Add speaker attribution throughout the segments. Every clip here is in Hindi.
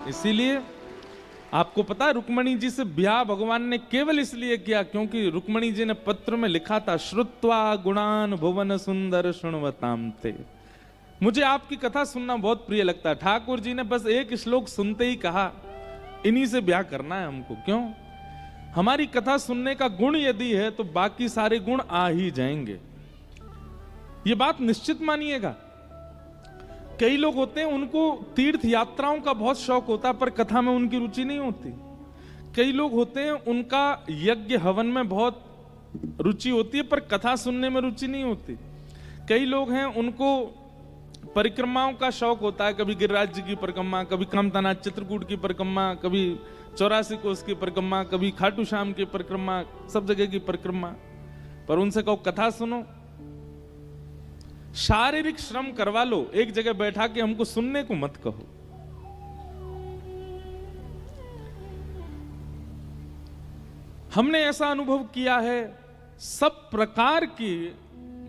Speaker 1: इसीलिए आपको पता है रुक्मणी जी से ब्याह भगवान ने केवल इसलिए किया क्योंकि रुक्मणी जी ने पत्र में लिखा था, श्रुत्वा गुणान भुवन सुंदर शृण्वताम ते। मुझे आपकी कथा सुनना बहुत प्रिय लगता है। ठाकुर जी ने बस एक श्लोक सुनते ही कहा, इन्हीं से ब्याह करना है हमको। क्यों? हमारी कथा सुनने का गुण यदि है तो बाकी सारे गुण आ ही जाएंगे। ये बात निश्चित मानिएगा। कई लोग होते हैं उनको तीर्थ यात्राओं का बहुत शौक होता है पर कथा में उनकी रुचि नहीं होती। कई लोग होते हैं उनका यज्ञ हवन में बहुत रुचि होती है पर कथा सुनने में रुचि नहीं होती। कई लोग हैं उनको परिक्रमाओं का शौक होता है, कभी गिरिराज जी की परिक्रमा, कभी कामतानाथ चित्रकूट की परिक्रमा, कभी 84 कोस की परिक्रमा, कभी खाटू श्याम की परिक्रमा, सब जगह की परिक्रमा। पर उनसे कहो कथा सुनो, शारीरिक श्रम करवा लो, एक जगह बैठा के हमको सुनने को मत कहो। हमने ऐसा अनुभव किया है, सब प्रकार की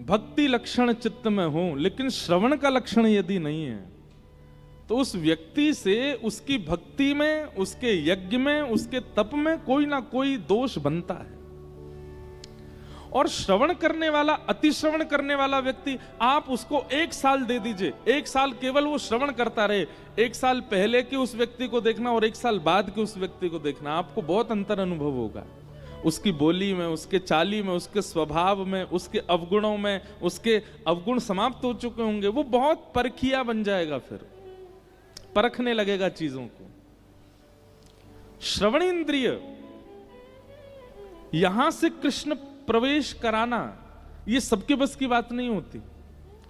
Speaker 1: भक्ति लक्षण चित्त में हो लेकिन श्रवण का लक्षण यदि नहीं है तो उस व्यक्ति से उसकी भक्ति में, उसके यज्ञ में, उसके तप में कोई ना कोई दोष बनता है। और श्रवण करने वाला, अति श्रवण करने वाला व्यक्ति, आप उसको 1 साल दे दीजिए, 1 साल केवल वो श्रवण करता रहे, 1 साल पहले के उस व्यक्ति को देखना और 1 साल बाद के उस व्यक्ति को देखना, आपको बहुत अंतर अनुभव होगा। उसकी बोली में, उसके चाली में, उसके स्वभाव में, उसके अवगुणों में, उसके अवगुण समाप्त हो चुके होंगे। वो बहुत परखिया बन जाएगा, फिर परखने लगेगा चीजों को। श्रवण इंद्रिय, यहां से कृष्ण प्रवेश कराना ये सबके बस की बात नहीं होती।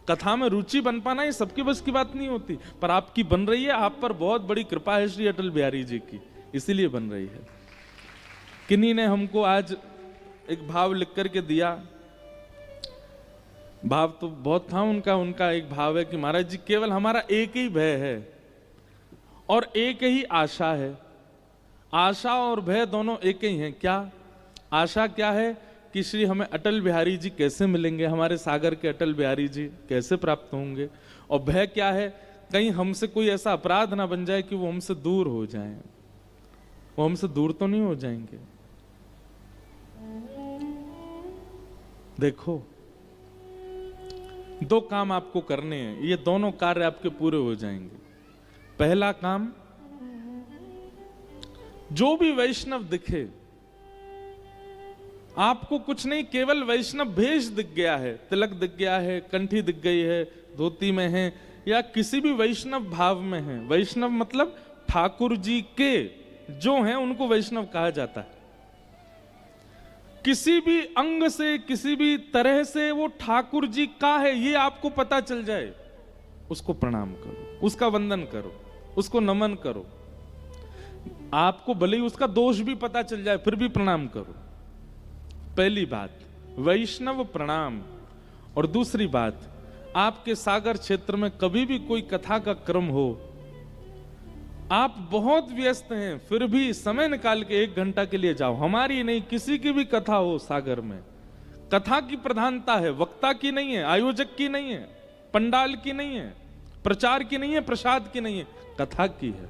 Speaker 1: कथा में रुचि बन पाना ये सबके बस की बात नहीं होती, पर आपकी बन रही है। आप पर बहुत बड़ी कृपा है श्री अटल बिहारी जी की, इसीलिए बन रही है। किन्हीं ने हमको आज एक भाव लिख करके दिया, भाव तो बहुत था उनका एक भाव है कि महाराज जी केवल हमारा एक ही भय है और एक ही आशा है। आशा और भय दोनों एक ही हैं। क्या आशा क्या है कि श्री हमें अटल बिहारी जी कैसे मिलेंगे, हमारे सागर के अटल बिहारी जी कैसे प्राप्त होंगे, और भय क्या है कहीं हमसे कोई ऐसा अपराध ना बन जाए कि वो हमसे दूर हो जाएं। वो हमसे दूर तो नहीं हो जाएंगे। देखो, 2 काम आपको करने हैं, ये दोनों कार्य आपके पूरे हो जाएंगे। पहला काम, जो भी वैष्णव दिखे, आपको कुछ नहीं, केवल वैष्णव भेष दिख गया है, तिलक दिख गया है, कंठी दिख गई है, धोती में है, या किसी भी वैष्णव भाव में है। वैष्णव मतलब ठाकुर जी के जो हैं उनको वैष्णव कहा जाता है। किसी भी अंग से, किसी भी तरह से वो ठाकुर जी का है ये आपको पता चल जाए, उसको प्रणाम करो, उसका वंदन करो, उसको नमन करो। आपको भले ही उसका दोष भी पता चल जाए फिर भी प्रणाम करो। पहली बात वैष्णव प्रणाम। और दूसरी बात, आपके सागर क्षेत्र में कभी भी कोई कथा का क्रम हो, आप बहुत व्यस्त हैं फिर भी समय निकाल के 1 घंटा के लिए जाओ। हमारी नहीं, किसी की भी कथा हो सागर में, कथा की प्रधानता है, वक्ता की नहीं है, आयोजक की नहीं है, पंडाल की नहीं है, प्रचार की नहीं है, प्रसाद की नहीं है, कथा की है।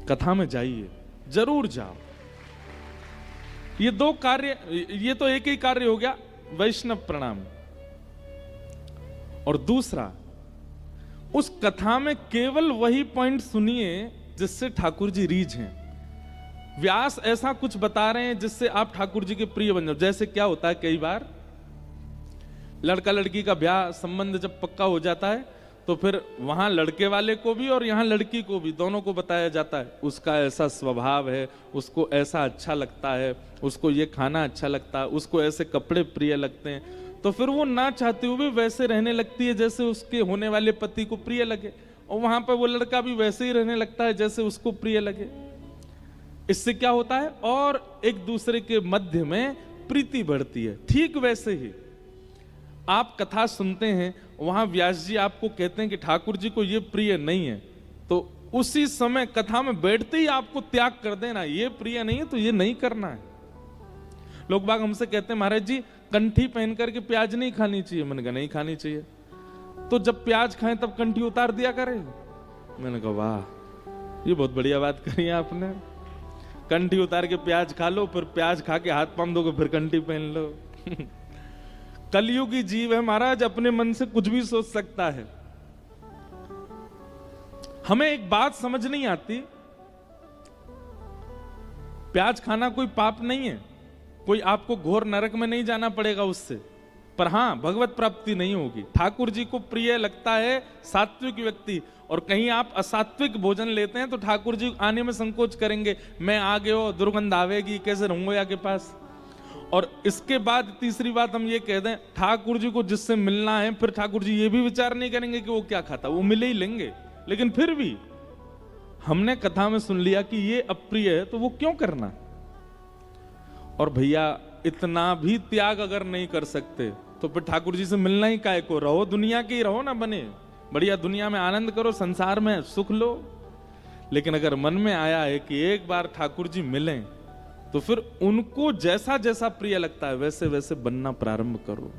Speaker 1: कथा में जाइए, जरूर जाओ। ये 2 कार्य, ये तो एक ही कार्य हो गया, वैष्णव प्रणाम। और दूसरा, उस कथा में केवल वही पॉइंट सुनिए जिससे ठाकुर जी रीझ हैं। व्यास ऐसा कुछ बता रहे हैं जिससे आप ठाकुर जी के प्रिय बन जाओ। जैसे क्या होता है, कई बार लड़का लड़की का ब्याह संबंध जब पक्का हो जाता है तो फिर वहां लड़के वाले को भी और यहां लड़की को भी, दोनों को बताया जाता है, उसका ऐसा स्वभाव है, उसको ऐसा अच्छा लगता है, उसको ये खाना अच्छा लगता है, उसको ऐसे कपड़े प्रिय लगते हैं। तो फिर वो ना चाहते हुए वैसे रहने लगती है जैसे उसके होने वाले पति को प्रिय लगे, और वहां पर वो लड़का भी वैसे ही रहने लगता है जैसे उसको प्रिय लगे। इससे क्या होता है, और एक दूसरे के मध्य में प्रीति बढ़ती है। ठीक वैसे ही आप कथा सुनते हैं, वहां व्यास जी आपको कहते हैं कि ठाकुर जी को ये प्रिय नहीं है, तो उसी समय कथा में बैठते ही आपको त्याग कर देना, ये प्रिय नहीं है तो ये नहीं करना है। लोग बाग हमसे कहते हैं महाराज जी कंठी पहन करके प्याज नहीं खानी चाहिए। मैंने कहा नहीं खानी चाहिए। तो जब प्याज खाएं तब कंठी उतार दिया करें। मैंने कहा वाह, ये बहुत बढ़िया बात करी है आपने। कंठी उतार के प्याज खा लो, फिर प्याज खा के हाथ पाँव धो के फिर कंठी पहन लो। कलयुगी जीव है महाराज, अपने मन से कुछ भी सोच सकता है। हमें एक बात समझ नहीं आती, प्याज खाना कोई पाप नहीं है, कोई आपको घोर नरक में नहीं जाना पड़ेगा उससे, पर हां भगवत प्राप्ति नहीं होगी। ठाकुर जी को प्रिय लगता है सात्विक व्यक्ति, और कहीं आप असात्विक भोजन लेते हैं तो ठाकुर जी आने में संकोच करेंगे, मैं आ गया दुर्गंध आवेगी, कैसे रहूंगा के पास। और इसके बाद तीसरी बात हम ये कह दें, ठाकुर जी को जिससे मिलना है, फिर ठाकुर जी ये भी विचार नहीं करेंगे कि वो क्या खाता, वो मिले ही लेंगे। लेकिन फिर भी हमने कथा में सुन लिया कि ये अप्रिय है, तो वो क्यों करना। और भैया इतना भी त्याग अगर नहीं कर सकते तो फिर ठाकुर जी से मिलना ही काहे को, रहो दुनिया के ही रहो ना, बने बढ़िया दुनिया में आनंद करो, संसार में सुख लो। लेकिन अगर मन में आया है कि एक बार ठाकुर जी मिलें, तो फिर उनको जैसा जैसा प्रिय लगता है वैसे वैसे बनना प्रारंभ करो।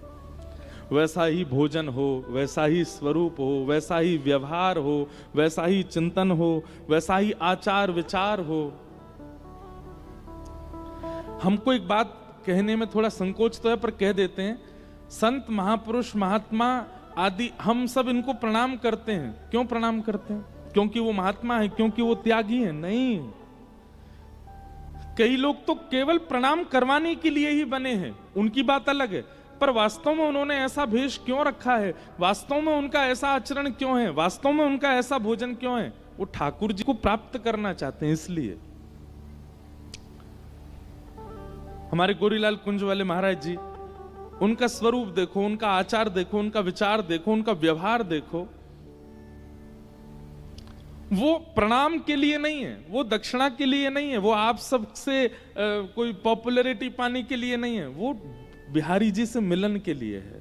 Speaker 1: वैसा ही भोजन हो, वैसा ही स्वरूप हो, वैसा ही व्यवहार हो, वैसा ही चिंतन हो, वैसा ही आचार विचार हो। हमको एक बात कहने में थोड़ा संकोच तो है, पर कह देते हैं, संत महापुरुष महात्मा आदि हम सब इनको प्रणाम करते हैं। क्यों प्रणाम करते हैं? क्योंकि वो महात्मा है, क्योंकि वो त्यागी है? नहीं, कई लोग तो केवल प्रणाम करवाने के लिए ही बने हैं, उनकी बात अलग है। पर वास्तव में उन्होंने ऐसा भेष क्यों रखा है, वास्तव में उनका ऐसा आचरण क्यों है, वास्तव में उनका ऐसा भोजन क्यों है? वो ठाकुर जी को प्राप्त करना चाहते हैं, इसलिए। हमारे गोरीलाल कुंज वाले महाराज जी, उनका स्वरूप देखो, उनका आचार देखो, उनका विचार देखो, उनका व्यवहार देखो। वो प्रणाम के लिए नहीं है, वो दक्षिणा के लिए नहीं है, वो आप सबसे कोई पॉपुलैरिटी पाने के लिए नहीं है, वो बिहारी जी से मिलन के लिए है।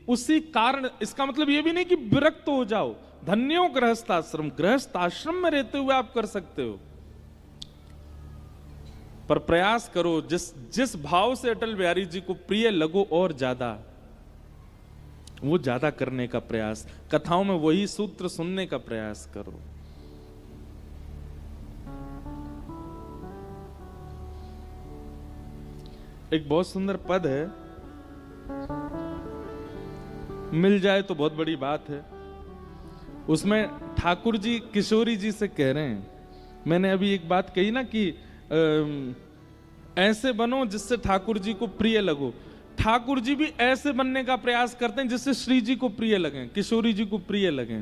Speaker 1: उसी कारण, इसका मतलब ये भी नहीं कि विरक्त हो जाओ, धन्यो गृहस्थाश्रम, गृहस्थ आश्रम में रहते हुए आप कर सकते हो, पर प्रयास करो जिस भाव से अटल बिहारी जी को प्रिय लगो और ज्यादा, वो ज्यादा करने का प्रयास, कथाओं में वही सूत्र सुनने का प्रयास करो। एक बहुत सुंदर पद है, मिल जाए तो बहुत बड़ी बात है। उसमें ठाकुर जी किशोरी जी से कह रहे हैं, मैंने अभी एक बात कही ना कि ऐसे बनो जिससे ठाकुर जी को प्रिय लगो। ठाकुर जी भी ऐसे बनने का प्रयास करते हैं जिससे श्री जी को प्रिय लगे, किशोरी जी को प्रिय लगे।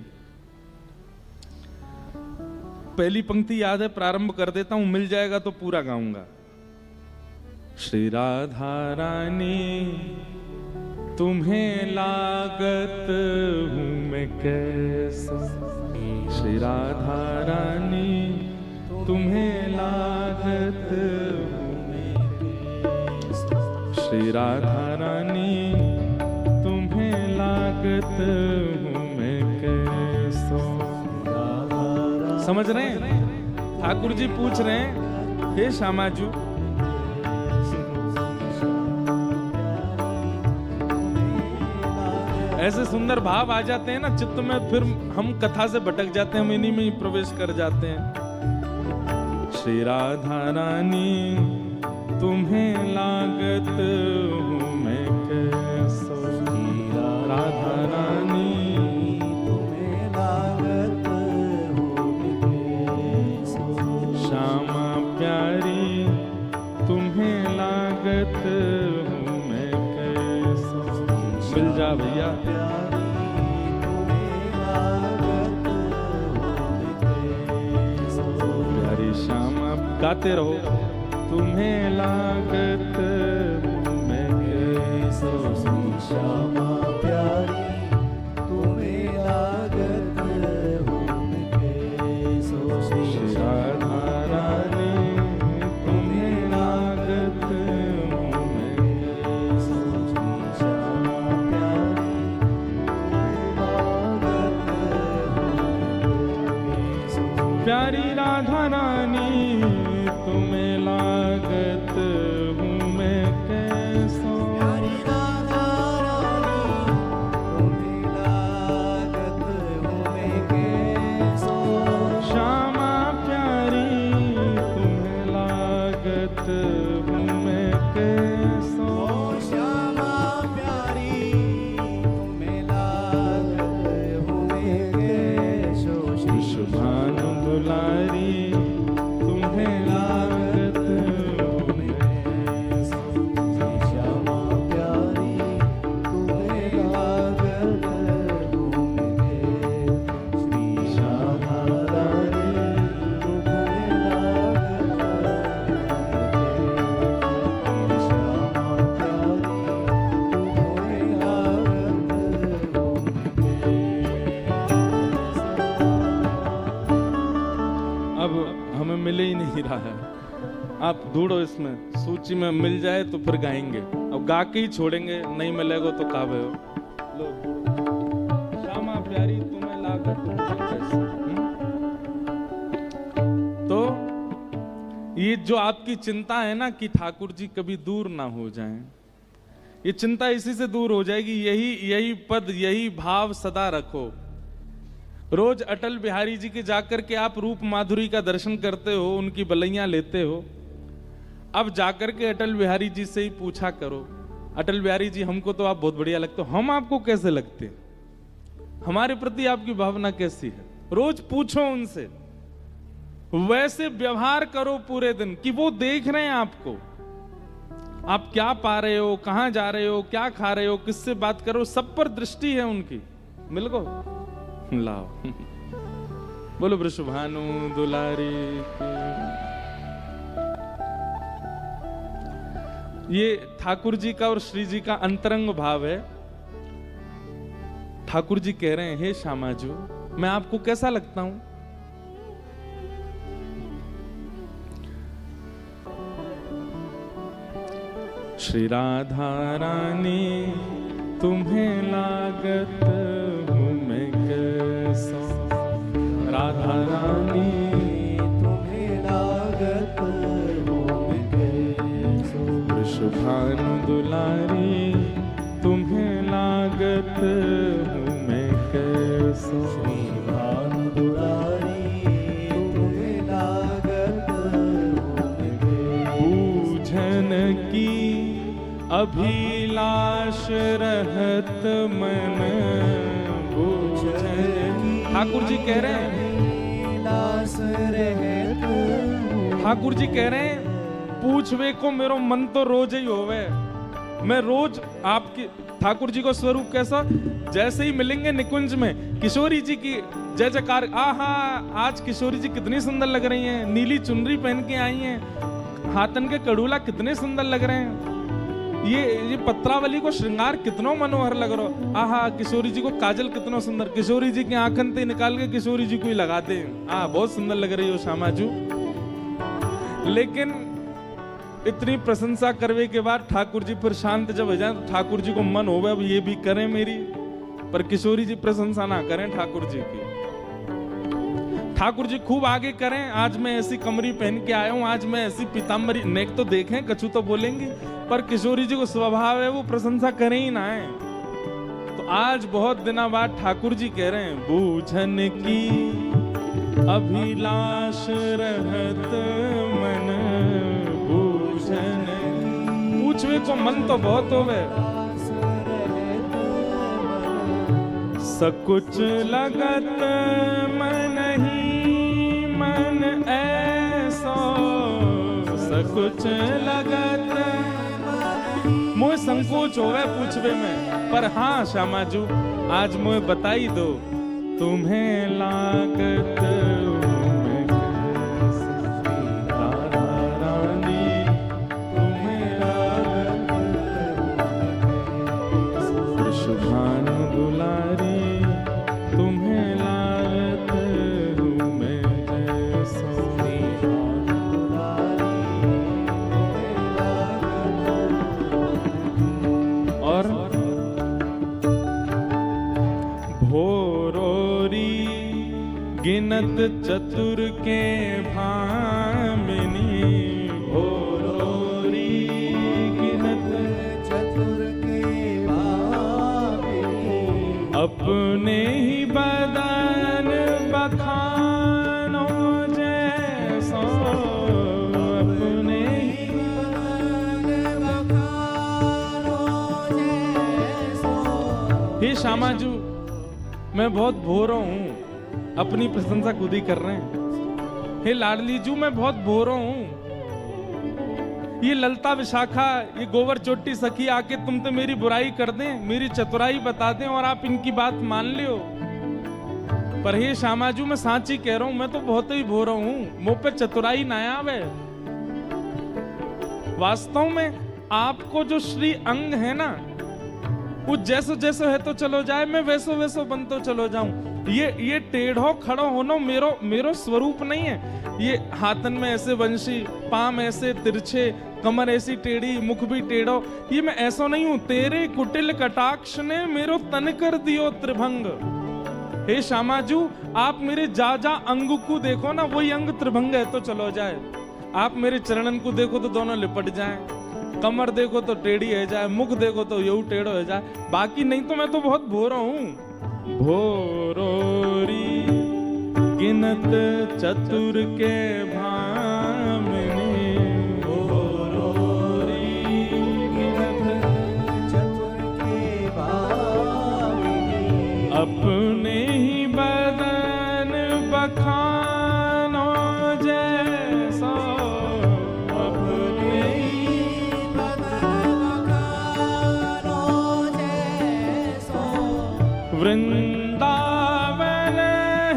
Speaker 1: पहली पंक्ति याद है, प्रारंभ कर देता हूं, मिल जाएगा तो पूरा गाऊंगा। श्री राधा रानी तुम्हें लागत हूं मैं कैसा, श्री राधा रानी तुम्हें लागत हूं मैं कैसा, श्री राधा रानी तुम्हें लागत हूं मैं कैसा। समझ रहे हैं? ठाकुर जी पूछ रहे हैं, हे श्यामाजू, ऐसे सुंदर भाव आ जाते हैं ना चित्त में, फिर हम कथा से भटक जाते हैं, हम इन्हीं में ही प्रवेश कर जाते हैं। श्री राधा रानी तुम्हें लागत हूं मैं कैसा, राधा रानी तुम्हें लागत हूं मैं कैसा, श्यामा प्यारी तुम्हें लागत हूं मैं कैसा। मिल जा भैया, प्यारी श्यामा, गाते रहो, तुम्हें लागत मैं कैसा, श्यामा प्यारी तुम्हें लागत मैं कैसा, श्री राधा रानी तुम्हें लागत मैं कैसा, श्यामा प्यारी प्यारी राधा रानी तुम्हें लागत हूँ मैं कैसा, प्यारी राधा रानी तुम्हें लागत मिल ही नहीं रहा है। आप ढूंढो, इसमें सूची में मिल जाए तो फिर गाएंगे, अब गा के ही छोड़ेंगे, नहीं मिलेगा तो काबे हो। लो श्यामा प्यारी तुम्हें लागत कैसे। तो ये जो आपकी चिंता है ना कि ठाकुर जी कभी दूर ना हो जाएं, ये चिंता इसी से दूर हो जाएगी। यही पद, यही भाव सदा रखो। रोज अटल बिहारी जी के जाकर के आप रूप माधुरी का दर्शन करते हो, उनकी बलैयां लेते हो। अब जाकर के अटल बिहारी जी से ही पूछा करो, अटल बिहारी जी हमको तो आप बहुत बढ़िया लगते हो, हम आपको कैसे लगते हैं, हमारे प्रति आपकी भावना कैसी है। रोज पूछो उनसे, वैसे व्यवहार करो पूरे दिन कि वो देख रहे हैं आपको, आप क्या पा रहे हो, कहां जा रहे हो, क्या खा रहे हो, किससे बात करो, सब पर दृष्टि है उनकी। मिल गो लाओ बोलो वृषभानु दुलारी की। ये ठाकुर जी का और श्री जी का अंतरंग भाव है। ठाकुर जी कह रहे हैं, हे श्यामाजू मैं आपको कैसा लगता हूं। श्री राधा रानी तुम्हें लागत हूँ मैं कैसा, राधा रानी तुम्हें लागत हूँ मैं कैसा, वृषभानु दुलारी तुम्हें लागत हूँ मैं कैसा, वृषभानु दुलारी तुम्हें लागत हूँ मैं कैसा, बूझन की अभिलाष रहत मन बूझन। ठाकुर जी कह रहे हैं, ठाकुर जी कह रहे हैं पूछवे को मेरो मन तो रोज ही होवे। मैं रोज आपकी ठाकुर जी को स्वरूप कैसा, जैसे ही मिलेंगे निकुंज में किशोरी जी की जय जयकार, आहा आज किशोरी जी कितनी सुंदर लग रही हैं, नीली चुनरी पहन के आई हैं, हाथन के कड़ूला कितने सुंदर लग रहे हैं, ये पत्रावली को श्रृंगार कितना मनोहर लग रहा हो, आहा किशोरी जी को काजल कितना सुंदर, किशोरी जी की आंखन ते निकाल के किशोरी जी को ही लगाते हैं, बहुत सुंदर लग रही हो श्यामाजू। लेकिन इतनी प्रशंसा करने के बाद ठाकुर जी फिर शांत जब हो जाए तो ठाकुर जी को मन हो अब ये भी करें मेरी, पर किशोरी जी प्रशंसा ना करें ठाकुर जी की। ठाकुर जी खूब आगे करें, आज मैं ऐसी कमरी पहन के आया हूं, आज मैं ऐसी पीताम्बरी, नेक तो देखें कछु तो बोलेंगी, पर किशोरी जी को स्वभाव है वो प्रशंसा करें ही ना है। तो आज बहुत दिनों बाद ठाकुर जी कह रहे हैं, बूझन की अभिलाष रहत मन बूझन, पूछवे को मन तो बहुत होवे, सकुच लगत मन ही मन ऐसो, सकुच लगत मोह संकोच होवे पूछवे में, पर हाँ श्यामाजू आज मोह बताई दो तुम्हें लागत मैं कैसी, राधा रानी तुम्हें लागत वृषभानु दुलारी तुम्हें लागत मैं कैसा, और भोरोरी गिनत चतुर के भामिनी, भोरोरी गिनत चतुर के भामिनी, अपने ही बदन बखानो जैसो, अपने ही बदन बखानो जैसो। हे श्यामाजू मैं बहुत भोर हूं, अपनी प्रशंसा खुद ही कर रहे हैं। हे लाडली जू मैं बहुत भोर हूं, ये ललता विशाखा ये गोवर चोटी सखी आके तुम तो मेरी बुराई कर दें, मेरी चतुराई बता दें और आप इनकी बात मान लियो। पर हे श्यामाजू मैं सांची कह रहा हूं, मैं तो बहुत ही भोर हूं, मुंह पे चतुराई ना आवे। वास्तव में आपको जो श्री अंग है ना, वो जैसो जैसो है तो चलो जाए, मैं वैसो वैसो बन तो चलो जाऊं। ये टेढ़ो खड़ो होनो मेरो स्वरूप नहीं है। ये हाथन में ऐसे वंशी, पाम ऐसे तिरछे, कमर ऐसी टेढ़ी, मुख भी टेढ़ो, ये मैं ऐसा नहीं हूं। तेरे कुटिल कटाक्ष ने मेरो तन कर दियो त्रिभंग। हे श्यामाजू, आप मेरे जा अंग को देखो ना, वही अंग त्रिभंग है तो चलो जाए। आप मेरे चरणन को देखो तो दोनों लिपट जाएं, कमर देखो तो टेढ़ी है जाए, मुख देखो तो यूं टेढ़ो है जाए, बाकी नहीं तो मैं तो बहुत भोरो हूं। भोरोरी गिनत चतुर के भामिनी, भोरोरी गिनत चतुर के भामिनी, अपने ही बदन बखानो जैसा, अपने ही बदन बखानो जैसा, वृंदावन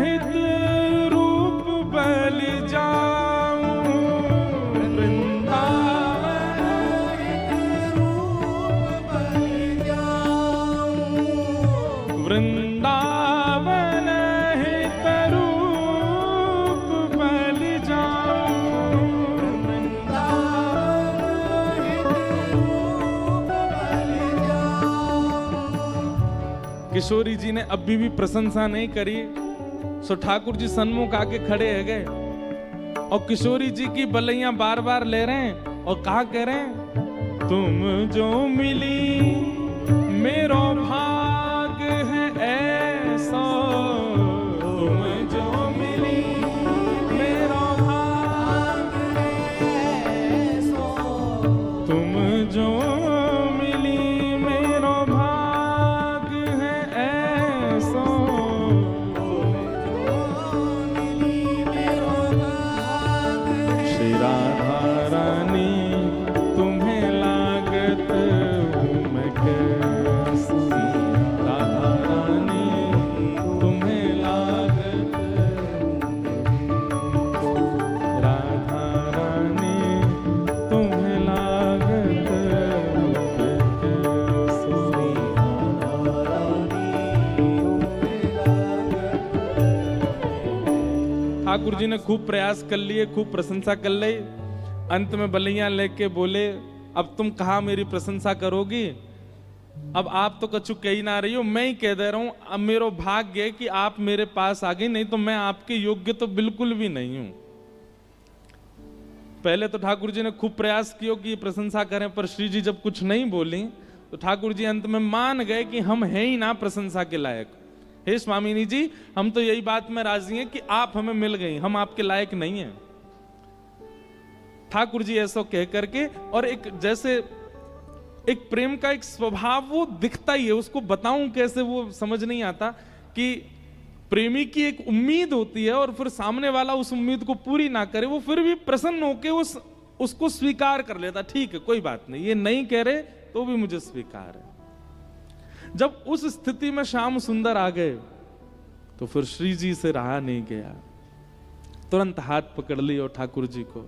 Speaker 1: हित रूप बल जाऊं, वृंदावन हित रूप बल जाऊं, वृंदावन हित रूप बल जाऊं, वृंदावन हित रूप बल जाऊं। किशोरी जी ने अभी भी प्रशंसा नहीं करी, सो ठाकुर जी सन्मुख आके खड़े है गए और किशोरी जी की बलैया बार बार ले रहे हैं और कहा कह रहे हैं, तुम जो मिली मेरो भाग है ऐसा, तुम जो मिली मेरो भाग है ऐसा, तुम जो मिली मेरो भाग है ऐसा, श्री राधा रानी तुम्हें लागत हूँ मैं कैसी, राधा रानी तुम्हें लागत, राधा रानी तुम्हें लागत हूँ मैं कैसी, राधा रानी ठाकुर जी ने खूब प्रयास कर लिए, खूब प्रशंसा कर ली। अंत में बलैया लेके बोले, अब तुम कहा मेरी प्रशंसा करोगी? अब आप तो कछु कह ही ना रही हो, मैं ही कह दे रहा हूं, अब मेरा भाग्य है कि आप मेरे पास आ गई, नहीं तो मैं आपके योग्य तो बिल्कुल भी नहीं हूं। पहले तो ठाकुर जी ने खूब प्रयास किया कि प्रशंसा करें, पर श्री जी जब कुछ नहीं बोली तो ठाकुर जी अंत में मान गए कि हम हैं ही ना प्रशंसा के लायक। हे स्वामिनी जी, हम तो यही बात में राजी हैं कि आप हमें मिल गई, हम आपके लायक नहीं हैं। ठाकुर जी ऐसा कह करके, और एक जैसे एक प्रेम का एक स्वभाव वो दिखता ही है, उसको बताऊं कैसे वो समझ नहीं आता, कि प्रेमी की एक उम्मीद होती है और फिर सामने वाला उस उम्मीद को पूरी ना करे, वो फिर भी प्रसन्न होकर उसको स्वीकार कर लेता, ठीक है कोई बात नहीं, ये नहीं कह रहे तो भी मुझे स्वीकार है। जब उस स्थिति में श्याम सुंदर आ गए तो फिर श्री जी से रहा नहीं गया, तुरंत हाथ पकड़ ली और ठाकुर जी को,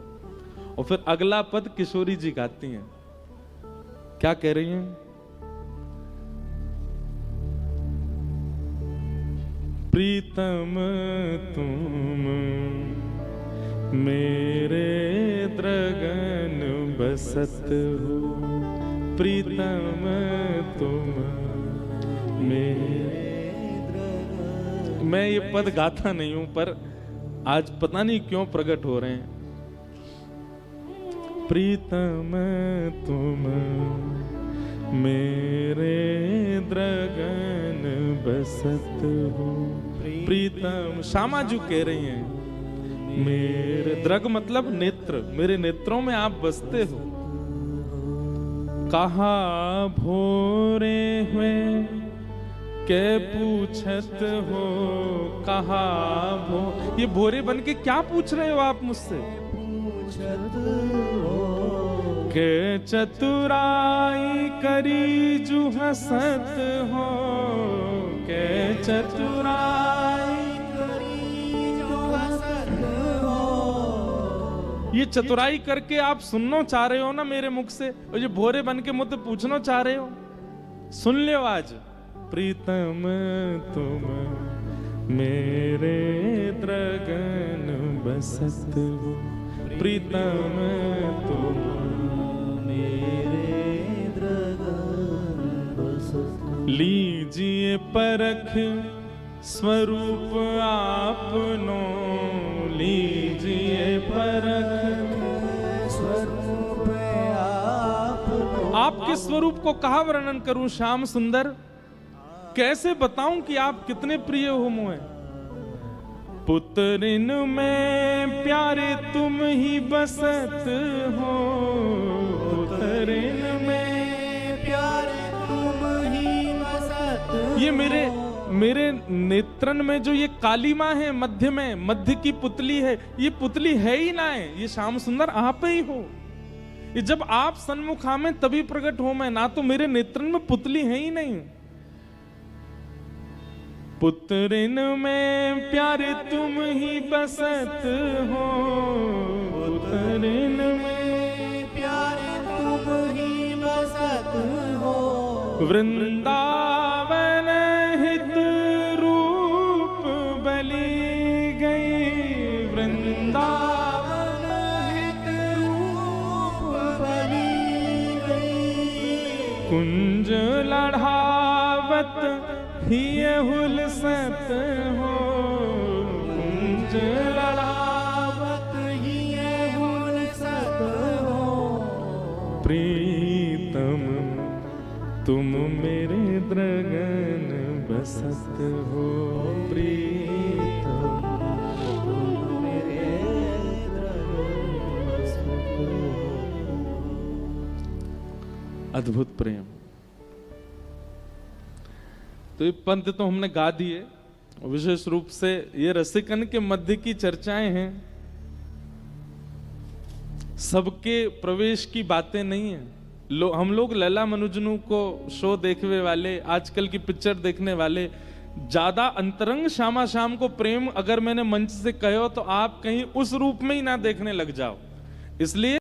Speaker 1: और फिर अगला पद किशोरी जी गाती हैं। क्या कह रही हैं? प्रीतम तुम मेरे द्रगन बसत हो, प्रीतम तुम मेरे द्रगन। मैं ये पद गाता नहीं हूं, पर आज पता नहीं क्यों प्रकट हो रहे हैं। प्रीतम तुम मेरे द्रगन बसत हो, प्रीतम श्यामाजू कह रही हैं, मेरे द्रग मतलब नेत्र, मेरे नेत्रों में आप बसते हो। कहा भोरे हुए के पूछत हो, कहा ये भोरे बन के क्या पूछ रहे हो आप मुझसे? के चतुराई करी जू हसत हो, के चतुराई करी जू हसत हो। ये चतुराई करके आप सुनना चाह रहे हो ना मेरे मुख से, और ये भोरे बन के मुझसे पूछना चाह रहे हो, सुन लियो आज। प्रीतम तुम मेरे द्रगन बसत हो प्रीतम तुम,
Speaker 2: मेरे द्रगन बसत।
Speaker 1: लीजिए परख स्वरूप आपनो, लीजिए परख
Speaker 2: स्वरूप आपनो।
Speaker 1: आपके स्वरूप को कहा वर्णन करूं श्याम सुंदर, कैसे बताऊं कि आप कितने प्रिय हो मोहे। पुत्रिन में प्यारे तुम ही बसत हो, पुत्रिन में
Speaker 2: प्यारे तुम ही बसत।
Speaker 1: ये मेरे नेत्रन में जो ये काली माँ है मध्य में, मध्य की पुतली है, ये पुतली है ही ना है, ये श्याम सुंदर आप ही हो। ये जब आप सन्मुखा में तभी प्रकट हो मैं, ना तो मेरे नेत्रन में पुतली है ही नहीं। पुत्रिन में प्यारे तुम ही बसत हो, पुत्रिन में
Speaker 2: प्यारे तुम ही बसत हो।
Speaker 1: वृंदावन हित रूप बलि गई, वृंदावन
Speaker 2: हित रूप बलि गई।
Speaker 1: कुंज लढ़ावत ही हुलसत हो, कुंज
Speaker 2: लड़ावत ही हुलसत हो।
Speaker 1: प्रीतम तुम मेरे द्रगन बसत हो, प्रीतम
Speaker 2: तुम मेरे द्रगन बसत हो।
Speaker 1: अद्भुत प्रेम। तो ये पंथ तो हमने गा दिए, विशेष रूप से ये रसिकन के मध्य की चर्चाएं हैं, सबके प्रवेश की बातें नहीं है। हम लोग लैला मनुजनू को शो देखने वाले, आजकल की पिक्चर देखने वाले, ज्यादा अंतरंग श्यामा श्याम को प्रेम अगर मैंने मंच से कहो तो आप कहीं उस रूप में ही ना देखने लग जाओ। इसलिए